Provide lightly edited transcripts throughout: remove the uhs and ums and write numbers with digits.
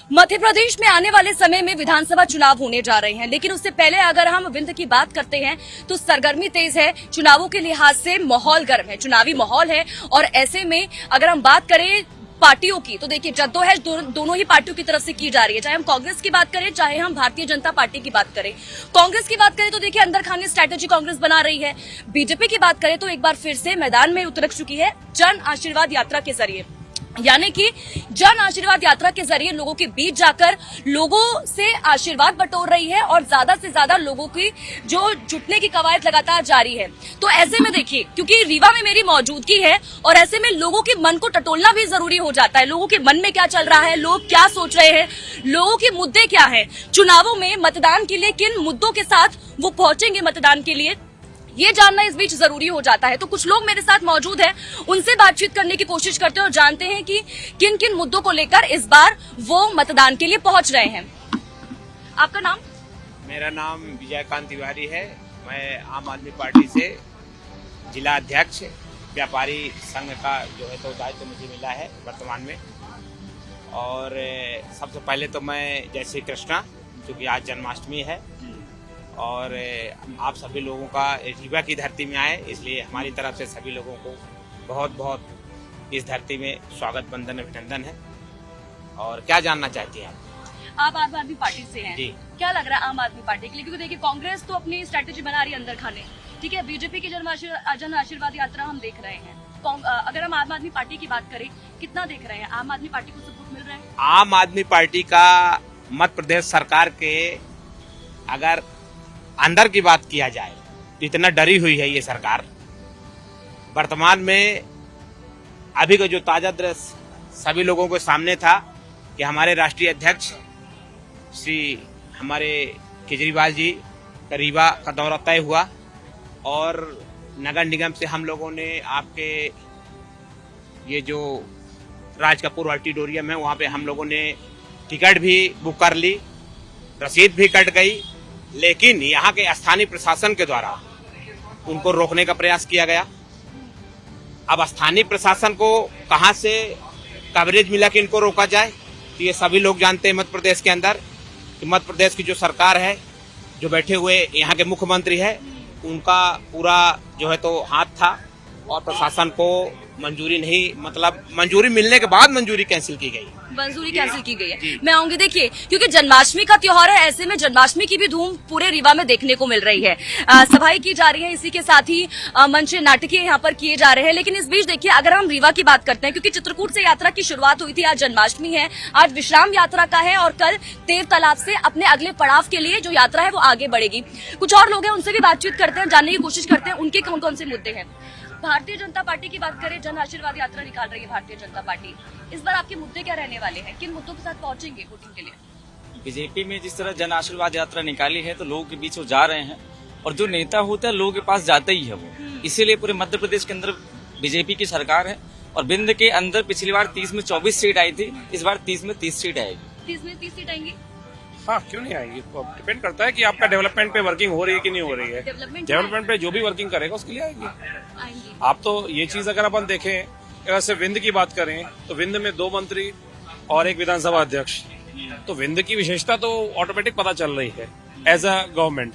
मध्य प्रदेश में आने वाले समय में विधानसभा चुनाव होने जा रहे हैं, लेकिन उससे पहले अगर हम विंध्य की बात करते हैं तो सरगर्मी तेज है। चुनावों के लिहाज से माहौल गर्म है, चुनावी माहौल है। और ऐसे में अगर हम बात करें पार्टियों की तो देखिए जद्दोजहद दोनों ही पार्टियों की तरफ से की जा रही है, चाहे हम कांग्रेस की बात करें चाहे हम भारतीय जनता पार्टी की बात करें। कांग्रेस की बात करें तो देखिए अंदर खाने स्ट्रैटेजी कांग्रेस बना रही है। बीजेपी की बात करें तो एक बार फिर से मैदान में उतर चुकी है जन आशीर्वाद यात्रा के जरिए, यानी कि जन आशीर्वाद यात्रा के जरिए लोगों के बीच जाकर लोगों से आशीर्वाद बटोर रही है और ज्यादा से ज्यादा लोगों की जो जुटने की कवायद लगातार जारी है। तो ऐसे में देखिए, क्योंकि रीवा में मेरी मौजूदगी है और ऐसे में लोगों के मन को टटोलना भी जरूरी हो जाता है। लोगों के मन में क्या चल रहा है, लोग क्या सोच रहे हैं, लोगों के मुद्दे क्या है, चुनावों में मतदान के लिए किन मुद्दों के साथ वो पहुंचेंगे मतदान के लिए, ये जानना इस बीच जरूरी हो जाता है। तो कुछ लोग मेरे साथ मौजूद हैं, उनसे बातचीत करने की कोशिश करते हैं और जानते हैं कि किन किन मुद्दों को लेकर इस बार वो मतदान के लिए पहुंच रहे हैं। आपका नाम? मेरा नाम विजयकांत तिवारी है। मैं आम आदमी पार्टी से जिला अध्यक्ष व्यापारी संघ का जो है तो दायित्व मुझे मिला है वर्तमान में। और सबसे पहले तो मैं जय श्री कृष्णा, क्योंकि आज जन्माष्टमी है और आप सभी लोगों का रीवा की धरती में आए, इसलिए हमारी तरफ से सभी लोगों को बहुत बहुत इस धरती में स्वागत बंदन अभिनंदन है। और क्या जानना चाहती हैं आप आम आदमी पार्टी से हैं? जी। क्या लग रहा है आम आदमी पार्टी के लिए? क्योंकि देखिए कांग्रेस तो अपनी स्ट्रैटेजी बना रही है अंदर खाने, ठीक है। बीजेपी की जन आशीर्वाद यात्रा हम देख रहे हैं। अगर हम आम आदमी पार्टी की बात करें, कितना देख रहे हैं आम आदमी पार्टी को सपोर्ट मिल रहा है? आम आदमी पार्टी का मध्य प्रदेश सरकार के अगर अंदर की बात किया जाए तो इतना डरी हुई है ये सरकार। वर्तमान में अभी का जो ताजा दृश्य सभी लोगों के सामने था कि हमारे राष्ट्रीय अध्यक्ष श्री हमारे केजरीवाल जी का रीवा का दौरा तय हुआ और नगर निगम से हम लोगों ने आपके ये जो राज कपूर ऑडिटोरियम है वहाँ पे हम लोगों ने टिकट भी बुक कर ली, रसीद भी कट गई, लेकिन यहाँ के स्थानीय प्रशासन के द्वारा उनको रोकने का प्रयास किया गया। अब स्थानीय प्रशासन को कहां से कवरेज मिला कि इनको रोका जाए, तो ये सभी लोग जानते हैं मध्य प्रदेश के अंदर कि मध्य प्रदेश की जो सरकार है, जो बैठे हुए यहाँ के मुख्यमंत्री है, उनका पूरा जो है तो हाथ था और प्रशासन को मंजूरी नहीं, मतलब मंजूरी मिलने के बाद मंजूरी कैंसिल की गई। मंजूरी कैंसिल की गई है। मैं आऊंगी, देखिए क्योंकि जन्माष्टमी का त्योहार है, ऐसे में जन्माष्टमी की भी धूम पूरे रीवा में देखने को मिल रही है। सफाई की जा रही है, इसी के साथ ही मंच नाटकीय यहाँ पर किए जा रहे हैं। लेकिन इस बीच देखिए अगर हम रीवा की बात करते हैं, क्योंकि चित्रकूट से यात्रा की शुरुआत हुई थी, आज जन्माष्टमी है, आज विश्राम यात्रा का है और कल तेर तालाब से अपने अगले पड़ाव के लिए जो यात्रा है वो आगे बढ़ेगी। कुछ और लोग हैं, उनसे भी बातचीत करते हैं, जानने की कोशिश करते हैं उनके कौन कौन से मुद्दे हैं। भारतीय जनता पार्टी की बात करें, जन आशीर्वाद यात्रा निकाल रही है भारतीय जनता पार्टी, इस बार आपके मुद्दे क्या रहने वाले हैं, किन मुद्दों के साथ पहुंचेंगे वोटिंग के लिए? बीजेपी में जिस तरह जन आशीर्वाद यात्रा निकाली है तो लोगों के बीच वो जा रहे हैं और जो नेता होता है लोगों के पास जाता ही है वो, इसीलिए पूरे मध्य प्रदेश के अंदर बीजेपी की सरकार है। और विंध्य के अंदर पिछली बार 30 में 24 सीट आई थी, इस बार 30 में 30 सीट आएगी। 30 में 30 सीट आएंगी? हाँ, क्यों नहीं आएगी? डिपेंड करता है कि आपका डेवलपमेंट पे वर्किंग हो रही है कि नहीं हो रही है। डेवलपमेंट पे जो भी वर्किंग करेगा उसके लिए आएगी। आप तो ये चीज अगर अपन देखें, अगर सिर्फ विंध्य की बात करें तो विंध्य में 2 मंत्री और 1 विधानसभा अध्यक्ष, तो विंध्य की विशेषता तो ऑटोमेटिक पता चल रही है एज अ गवर्नमेंट।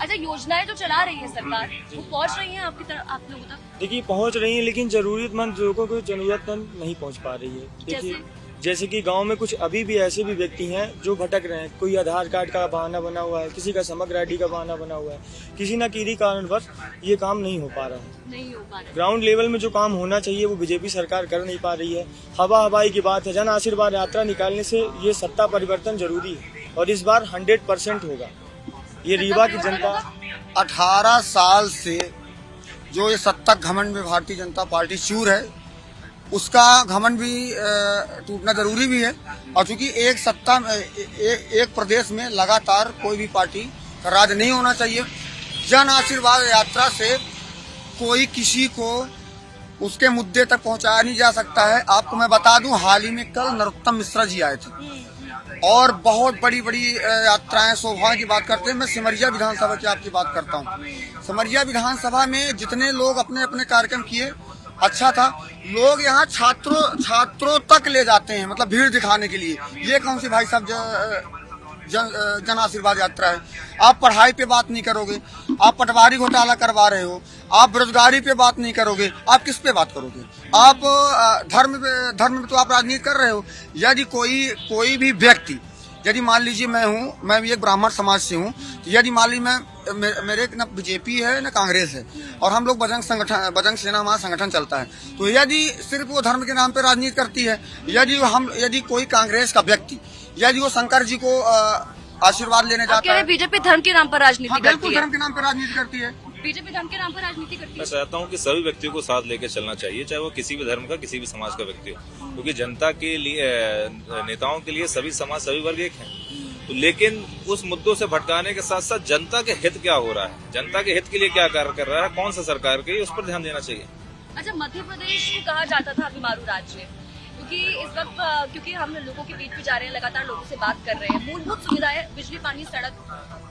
अच्छा, योजनाएं जो चला रही है सरकार वो पहुंच रही है आपकी तरफ, आप लोगों तक? देखिए पहुंच रही है, लेकिन जरूरतमंद लोगों को जरूरतमंद नहीं पहुंच पा रही है। देखिए जैसे कि गांव में कुछ अभी भी ऐसे भी व्यक्ति हैं जो भटक रहे हैं। कोई आधार कार्ड का बहाना बना हुआ है, किसी का समग्र आईडी का बहाना बना हुआ है, किसी न किसी कारणवश ये काम नहीं हो पा रहा है। नहीं हो पा रहा। ग्राउंड लेवल में जो काम होना चाहिए वो बीजेपी सरकार कर नहीं पा रही है। हवाई की बात है, जन आशीर्वाद यात्रा निकालने से ये सत्ता परिवर्तन जरूरी है और इस बार 100% होगा। ये रीवा की जनता 18 साल से जो ये सत्ता घमंड में भारतीय जनता पार्टी चूर है, उसका घमंड भी टूटना जरूरी भी है। और चूंकि एक सत्ता में एक प्रदेश में लगातार कोई भी पार्टी का राज नहीं होना चाहिए। जन आशीर्वाद यात्रा से कोई किसी को उसके मुद्दे तक पहुंचाया नहीं जा सकता है। आपको मैं बता दूं, हाल ही में कल नरोत्तम मिश्रा जी आए थे और बहुत बड़ी बड़ी यात्राएं शोभा की बात करते हैं। मैं सिमरिया विधानसभा की आपकी बात करता हूं। सिमरिया विधानसभा में जितने लोग अपने अपने कार्यक्रम किए, अच्छा था। लोग यहाँ छात्रों तक ले जाते हैं, मतलब भीड़ दिखाने के लिए। ये कौन सी भाई साहब जन आशीर्वाद यात्रा है? आप पढ़ाई पे बात नहीं करोगे, आप पटवारी घोटाला करवा रहे हो, आप बेरोजगारी पे बात नहीं करोगे, आप किस पे बात करोगे? आप धर्म में तो आप राजनीति कर रहे हो। यदि कोई भी व्यक्ति, यदि मान लीजिए मैं भी एक ब्राह्मण समाज से हूँ, तो यदि मान लीजिए मेरे न बीजेपी है न कांग्रेस है, और हम लोग बजरंग सेना हमारा संगठन चलता है, तो यदि सिर्फ वो धर्म के नाम पे राजनीति करती है, यदि कोई कांग्रेस का व्यक्ति यदि वो शंकर जी को आशीर्वाद लेने जाता है, बीजेपी धर्म के नाम पर राजनीति करती है। बिल्कुल धर्म के नाम पर राजनीति करती है। बीजेपी धर्म के नाम पर राजनीति करती है। मैं चाहता हूं कि सभी व्यक्तियों को साथ लेकर चलना चाहिए, चाहे वो किसी भी धर्म का, किसी भी समाज का व्यक्ति हो, क्योंकि जनता के लिए, नेताओं के लिए सभी समाज, सभी वर्ग एक हैं। तो लेकिन उस मुद्दों से भटकाने के साथ साथ जनता के हित क्या हो रहा है, जनता के हित के लिए क्या कार्य कर रहा है, कौन सा सरकार के, उस पर ध्यान देना चाहिए। अच्छा, मध्य प्रदेश को कहा जाता था बीमारू राज्य, क्योंकि इस वक्त क्योंकि हम लोगों के बीच भी जा रहे हैं, लगातार लोगों से बात कर रहे हैं, मूलभूत सुविधाएं, बिजली, पानी, सड़क,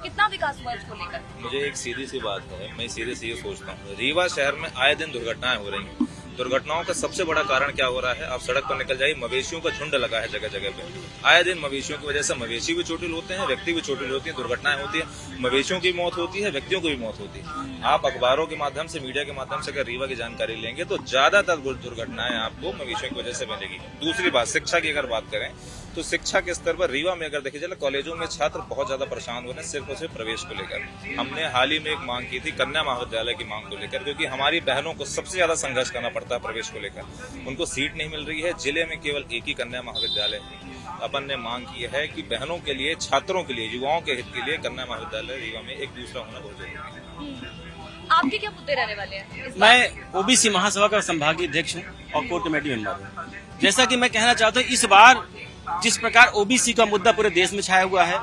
कितना विकास हुआ इसको लेकर? मुझे एक सीधी सी बात है, मैं सीधे से ये सोचता हूँ, रीवा शहर में आए दिन दुर्घटनाएं हो रही हैं। दुर्घटनाओं का सबसे बड़ा कारण क्या हो रहा है? आप सड़क पर निकल जाइए, मवेशियों का झुंड लगा है जगह जगह पे। आए दिन मवेशियों की वजह से मवेशी भी चोटिल होते हैं, व्यक्ति भी चोटिल होती है, दुर्घटनाएं होती है, मवेशियों की मौत होती है, व्यक्तियों की भी मौत होती है। आप अखबारों के माध्यम से, मीडिया के माध्यम से अगर रीवा की जानकारी लेंगे तो ज्यादातर दुर्घटनाएं आपको मवेशियों की वजह से मिलेगी। दूसरी बात, शिक्षा की अगर बात करें तो शिक्षा के स्तर पर रीवा में अगर देखिए चले, कॉलेजों में छात्र बहुत ज्यादा परेशान हो रहे हैं, सिर्फ और सिर्फ प्रवेश को लेकर। हमने हाल ही में एक मांग की थी कन्या महाविद्यालय की मांग को लेकर, क्योंकि हमारी बहनों को सबसे ज्यादा संघर्ष करना पड़ता है प्रवेश को लेकर, उनको सीट नहीं मिल रही है। जिले में केवल एक ही कन्या महाविद्यालय। अपन ने मांग की है कि बहनों के लिए, छात्रों के लिए, युवाओं के हित के लिए कन्या महाविद्यालय रीवा में एक दूसरा होना बहुत जरूरी है। आपके क्या मुद्दे रहने वाले हैं? मैं ओबीसी महासभा का संभागीय अध्यक्ष हूँ और कोर कमेटी मेंबर हूँ। जैसा कि मैं कहना चाहता हूँ, इस बार जिस प्रकार ओबीसी का मुद्दा पूरे देश में छाया हुआ है,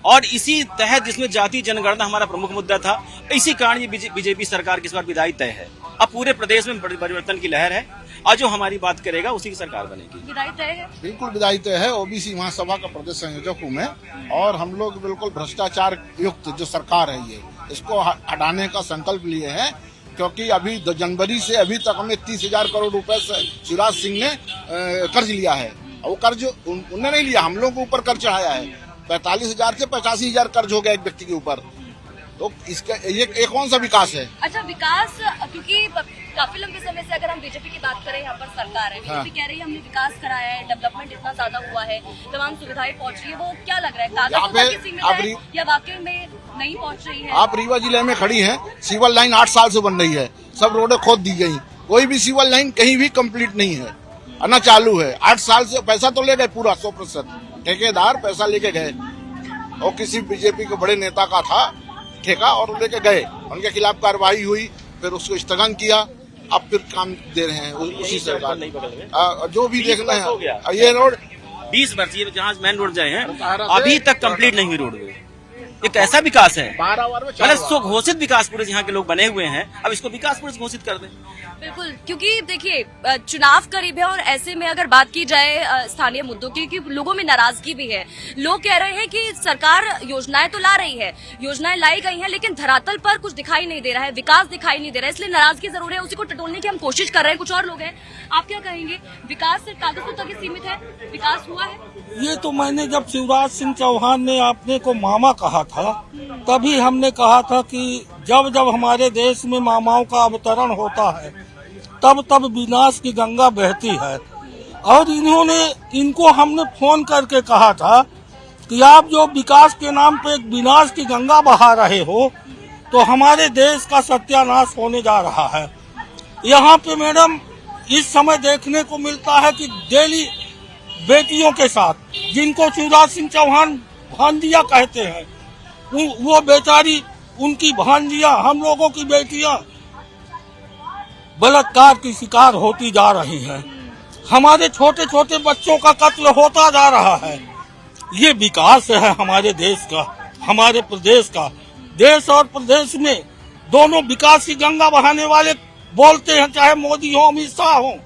और इसी तहत जिसमें जाति जनगणना हमारा प्रमुख मुद्दा था, इसी कारण ये बीजेपी सरकार की इस बार विदाई तय है। अब पूरे प्रदेश में परिवर्तन की लहर है, और जो हमारी बात करेगा उसी की सरकार बनेगी। विदाई तय है? बिल्कुल विदाई तय है। ओबीसी महासभा का प्रदेश संयोजक हूँ मैं, और हम लोग बिल्कुल भ्रष्टाचार युक्त जो सरकार है ये, इसको हटाने का संकल्प लिए हैं, क्योंकि अभी जनवरी से अभी तक हमें 30,000 करोड़ रुपए से शिवराज सिंह ने कर्ज लिया है। वो कर्ज उन्होंने नहीं लिया, हम लोगों के ऊपर कर्ज चढ़ाया है। 45,000 से 85,000 कर्ज हो गया एक व्यक्ति के ऊपर। तो इसका ये कौन सा विकास है? अच्छा, विकास, क्योंकि काफी लंबे समय से अगर हम बीजेपी की बात करें, यहाँ पर सरकार है, बीजेपी कह रही है हमने विकास कराया है, डेवलपमेंट इतना ज्यादा हुआ है, तमाम सुविधाएं पहुँच रही है, वो क्या लग रहा है कागज की सीमित है या वाकई में नहीं पहुँच रही है? आप रीवा जिले में खड़ी हैं, सिविल लाइन 8 साल से बन रही है, सब रोडें खोद दी गई, कोई भी सिविल लाइन कहीं भी कंप्लीट नहीं है, ना चालू है। 8 साल से पैसा तो ले गए पूरा 100%, ठेकेदार पैसा लेके गए, और किसी बीजेपी के बड़े नेता का था ठेका, और लेके गए, उनके खिलाफ कार्रवाई हुई, फिर उसको स्थगन किया, अब फिर काम दे रहे हैं उसी सरकार। जो भी देखना है, ये रोड 20 वर्ष ये जहाँ मेन रोड जाए हैं, अभी तक कंप्लीट नहीं हुई रोड। ये कैसा विकास है? मतलब स्वघोषित विकास पुरुष यहाँ के लोग बने हुए हैं, अब इसको विकास पुरुष घोषित कर दें। बिल्कुल, क्योंकि देखिए चुनाव करीब है, और ऐसे में अगर बात की जाए स्थानीय मुद्दों की, कि लोगों में नाराजगी भी है। लोग कह रहे हैं कि सरकार योजनाएं तो ला रही है, योजनाएं लाई गई हैं, लेकिन धरातल पर कुछ दिखाई नहीं दे रहा है, विकास दिखाई नहीं दे रहा है, इसलिए नाराजगी जरूर है। उसी को टटोलने की हम कोशिश कर रहे हैं। कुछ और लोग हैं, आप क्या कहेंगे? विकास सिर्फ कागजों तक ही सीमित है, विकास हुआ है? ये तो मैंने जब शिवराज सिंह चौहान ने आपने को मामा कहा था, तभी हमने कहा था कि जब जब हमारे देश में मामाओं का अवतरण होता है, तब तब विनाश की गंगा बहती है। और इनको हमने फोन करके कहा था कि आप जो विकास के नाम पे एक विनाश की गंगा बहा रहे हो, तो हमारे देश का सत्यानाश होने जा रहा है। यहाँ पे मैडम इस समय देखने को मिलता है कि डेली बेटियों के साथ, जिनको शिवराज सिंह चौहान भांजिया कहते हैं, वो बेचारी, उनकी भांजिया, हम लोगों की बेटियां बलात्कार की शिकार होती जा रही हैं। हमारे छोटे छोटे बच्चों का कत्ल होता जा रहा है। ये विकास है हमारे देश का, हमारे प्रदेश का। देश और प्रदेश में दोनों विकास की गंगा बहाने वाले बोलते हैं, चाहे मोदी हो, अमित शाह हो।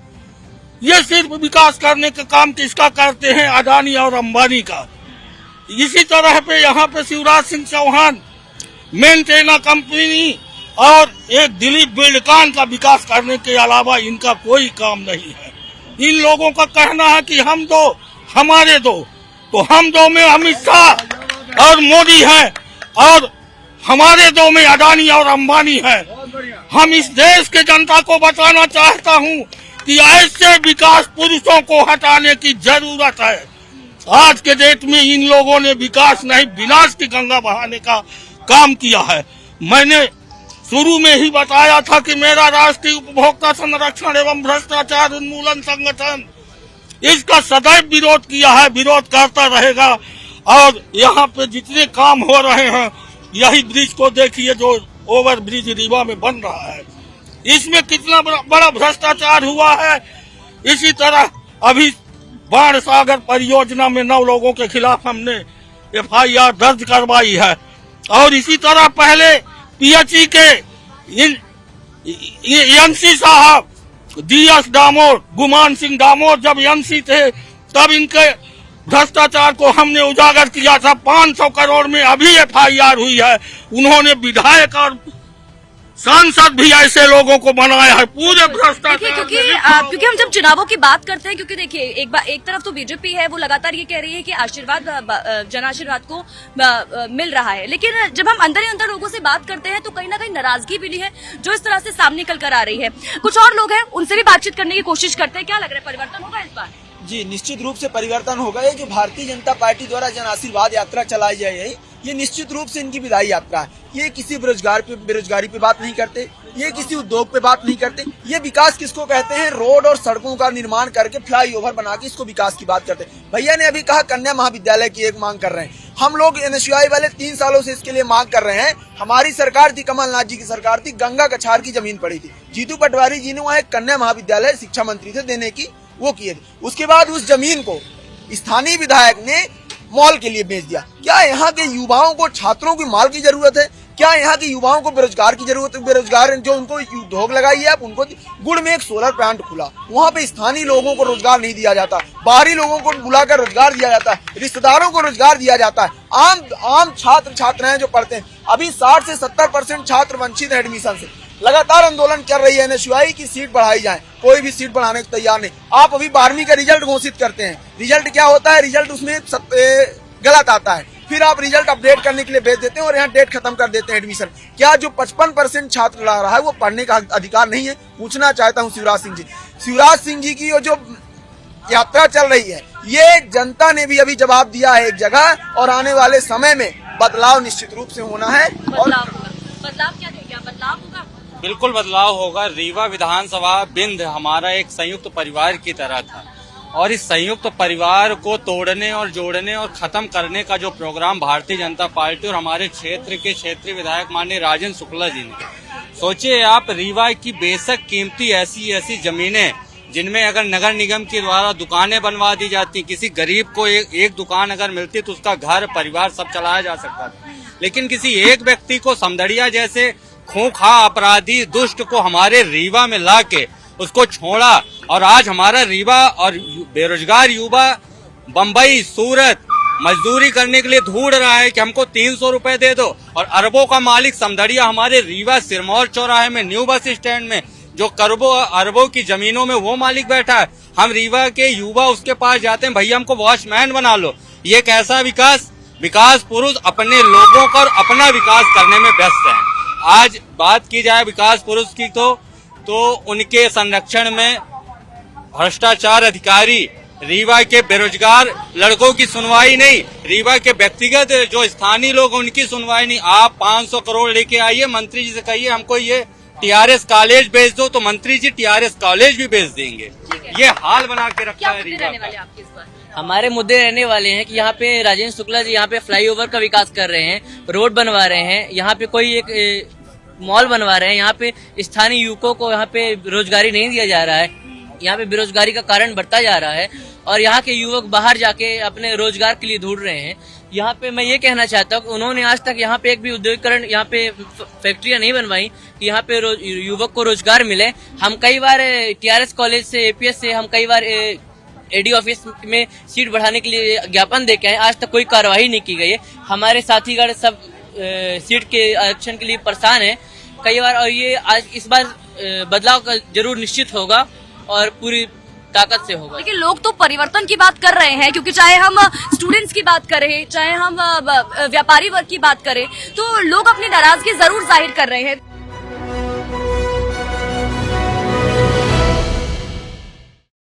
ये सिर्फ विकास करने का काम किसका करते हैं? अडानी और अंबानी का। इसी तरह पे यहाँ पे शिवराज सिंह चौहान मेंटेना कंपनी और एक दिलीप बिल्डकान का विकास करने के अलावा इनका कोई काम नहीं है। इन लोगों का कहना है कि हम दो हमारे दो, तो हम दो में अमित शाह और मोदी हैं और हमारे दो में अडानी और अंबानी है। हम इस देश के जनता को बताना चाहता हूं कि ऐसे विकास पुरुषों को हटाने की जरूरत है। आज के डेट में इन लोगों ने विकास नहीं विनाश की गंगा बहाने का काम किया है। मैंने शुरू में ही बताया था कि मेरा राष्ट्रीय उपभोक्ता संरक्षण एवं भ्रष्टाचार उन्मूलन संगठन इसका सदैव विरोध किया है, विरोध करता रहेगा। और यहाँ पे जितने काम हो रहे हैं, यही ब्रिज को देखिए जो ओवर ब्रिज रीवा में बन रहा है, इसमें कितना बड़ा भ्रष्टाचार हुआ है। इसी तरह अभी बाढ़ सागर परियोजना में 9 लोगों के खिलाफ हमने FIR दर्ज करवाई है। और इसी तरह पहले PHE के NC साहब DS डामोर, गुमान सिंह डामोर जब NC थे तब इनके भ्रष्टाचार को हमने उजागर किया था। 500 करोड़ में अभी FIR हुई है। उन्होंने विधायक और सांसद भी ऐसे लोगों को बनाया है पूरे भ्रष्टाचार। क्योंकि हम जब चुनावों की बात करते हैं, क्योंकि देखिए एक तरफ तो बीजेपी है, वो लगातार ये कह रही है कि आशीर्वाद जन आशीर्वाद को मिल रहा है, लेकिन जब हम अंदर ही अंदर लोगों से बात करते हैं तो कहीं ना कहीं नाराजगी भी है जो इस तरह से सामने निकल कर आ रही है। कुछ और लोग हैं, उनसे भी बातचीत करने की कोशिश करते हैं। क्या लग रहा है, परिवर्तन होगा इस बार? जी, निश्चित रूप से परिवर्तन होगा। ये जो भारतीय जनता पार्टी द्वारा जन आशीर्वाद यात्रा चलाई जा रही है, ये निश्चित रूप से इनकी विदाई यात्रा है। ये किसी बेरोजगारी पे बात नहीं करते, ये किसी उद्योग पे बात नहीं करते। ये विकास किसको कहते हैं? रोड और सड़कों का निर्माण करके फ्लाईओवर बना के इसको विकास की बात करते हैं। भैया ने अभी कहा कन्या महाविद्यालय की एक मांग कर रहे हैं। हम लोग NSUI वाले 3 सालों से इसके लिए मांग कर रहे हैं। हमारी सरकार थी, कमलनाथ जी की सरकार थी, गंगा कछार की जमीन पड़ी थी। जीतू पटवारी जी ने वहाँ एक कन्या महाविद्यालय शिक्षा मंत्री थे देने की वो किए थे। उसके बाद उस जमीन को स्थानीय विधायक ने मॉल के लिए बेच दिया। क्या यहाँ के युवाओं को, छात्रों की माल की जरूरत है? क्या यहाँ के युवाओं को बेरोजगार की जरूरत है? बेरोजगार जो उनको उद्योग लगाई है, उनको गुड़ में एक सोलर प्लांट खुला, वहाँ पे स्थानीय लोगों को रोजगार नहीं दिया जाता, बाहरी लोगों को बुलाकर रोजगार दिया जाता है, रिश्तेदारों को रोजगार दिया जाता है। आम छात्र छात्राएं जो पढ़ते हैं, अभी 60 से 70% छात्र वंचित है एडमिशन से। लगातार आंदोलन कर रही है NSUI की सीट बढ़ाई जाए, कोई भी सीट बढ़ाने को तैयार नहीं। आप अभी 12वीं का रिजल्ट घोषित करते हैं, रिजल्ट क्या होता है? रिजल्ट उसमें गलत आता है, फिर आप रिजल्ट अपडेट करने के लिए भेज देते हैं और यहाँ डेट खत्म कर देते हैं एडमिशन। क्या जो 55% छात्र ला रहा है वो पढ़ने का अधिकार नहीं है? पूछना चाहता हूँ शिवराज सिंह जी की जो यात्रा चल रही है, ये जनता ने भी अभी जवाब दिया है एक जगह, और आने वाले समय में बदलाव निश्चित रूप से होना है। बदलाव क्या देगा? बदलाव होगा, बिल्कुल बदलाव होगा। रीवा विधानसभा बिंद हमारा एक संयुक्त परिवार की तरह था, और इस संयुक्त परिवार को तोड़ने और जोड़ने और खत्म करने का जो प्रोग्राम भारतीय जनता पार्टी और हमारे क्षेत्र के क्षेत्रीय विधायक माननीय राजेंद्र शुक्ला जी ने, सोचिए आप, रीवा की बेशक कीमती ऐसी जमीनें जिनमें अगर नगर निगम के द्वारा दुकानें बनवा दी जाती, किसी गरीब को एक दुकान अगर मिलती तो उसका घर परिवार सब चलाया जा सकता था, लेकिन किसी एक व्यक्ति को समदड़िया जैसे खूंखार अपराधी दुष्ट को हमारे रीवा में लाके उसको छोड़ा, और आज हमारा रीवा और बेरोजगार युवा बम्बई सूरत मजदूरी करने के लिए ढूंढ रहा है कि हमको 300 रुपए दे दो, और अरबों का मालिक समदड़िया हमारे रीवा सिरमौर चौराहे में न्यू बस स्टैंड में जो अरबों की जमीनों में वो मालिक बैठा है। हम रीवा के युवा उसके पास जाते हैं, भैया हमको वॉचमैन बना लो। ये कैसा विकास पुरुष अपने लोगों का और अपना विकास करने में व्यस्त है। आज बात की जाए विकास पुरुष की तो उनके संरक्षण में भ्रष्टाचार अधिकारी, रीवा के बेरोजगार लड़कों की सुनवाई नहीं, रीवा के व्यक्तिगत जो स्थानीय लोग उनकी सुनवाई नहीं। आप 500 करोड़ लेके आइए, मंत्री जी से कहिए हमको ये TRS कॉलेज भेज दो, तो मंत्री जी TRS कॉलेज भी भेज देंगे। ये हाल बना के रखा है रीवा का। हमारे मुद्दे रहने वाले हैं कि यहाँ पे राजेंद्र शुक्ला जी यहाँ पे फ्लाईओवर का विकास कर रहे हैं, रोड बनवा रहे हैं, यहाँ पे कोई एक मॉल बनवा रहे हैं, यहाँ पे स्थानीय युवकों को यहाँ पे रोजगारी नहीं दिया जा रहा है, यहाँ पे बेरोजगारी का कारण बढ़ता जा रहा है, और यहाँ के युवक बाहर जाके अपने रोजगार के लिए ढूंढ रहे हैं। यहाँ पे मैं ये कहना चाहता हूँ, उन्होंने आज तक यहाँ पे एक भी उद्योगीकरण, यहाँ पे फैक्ट्रियां नहीं बनवाई कि यहाँ पे युवक को रोजगार मिले। हम कई बार TRS कॉलेज से, APS से हम कई बार AD ऑफिस में सीट बढ़ाने के लिए ज्ञापन देके आए, आज तक कोई कार्रवाई नहीं की गई है। हमारे साथीगण सब सीट के आरक्षण के लिए परेशान है। कई बार, और ये आज इस बार बदलाव का जरूर निश्चित होगा और पूरी ताकत से होगा। लेकिन लोग तो परिवर्तन की बात कर रहे हैं, क्योंकि चाहे हम स्टूडेंट्स की बात करें, चाहे हम व्यापारी वर्ग की बात करें, तो लोग अपनी नाराजगी जरूर जाहिर कर रहे हैं।